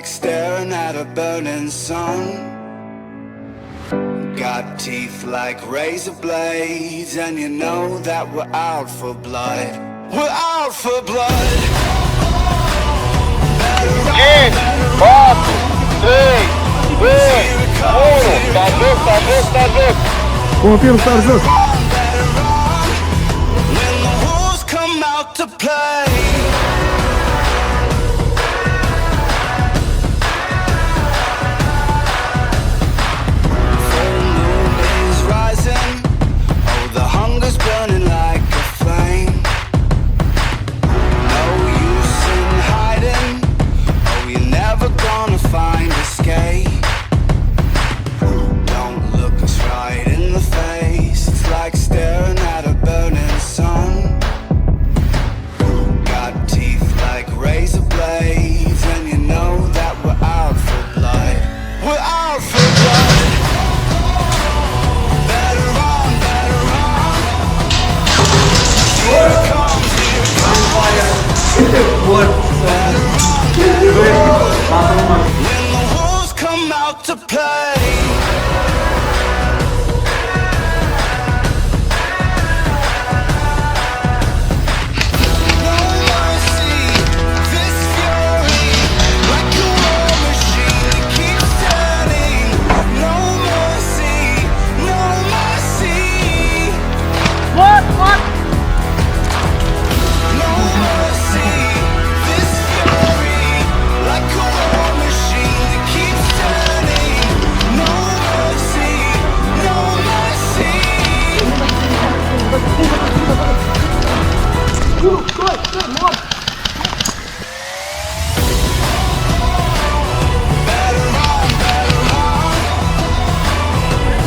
like staring at a burning sun. Got teeth like razor blades, and you know that we're out for blood. We're out for blood. 5, 4, 3, 2, 1. Start joc. Confirm, start joc. When the rules come out to play. Burning like a flame. No use in hiding. Oh, you're never gonna find escape. Don't look us right in the face. It's like staring at a burning sun. Got teeth like razor blades, and you know that we're out for blood. We're out for blood. When the rules come out to play. No mercy, this fury, like a war machine that keeps turning. No mercy, no mercy. What? No mercy, this fury, like a war machine that keeps turning. No mercy, no mercy. Better run.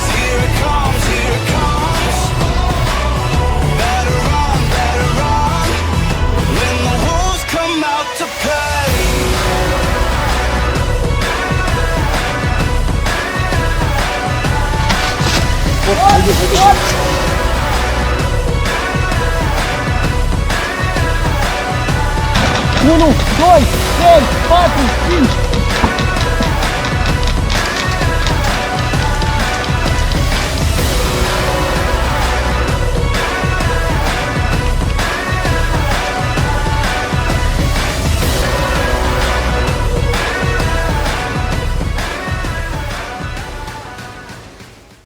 Here it comes, here it comes. Better run. When the rules come out to play. Um, dois, três, quatro, cinco.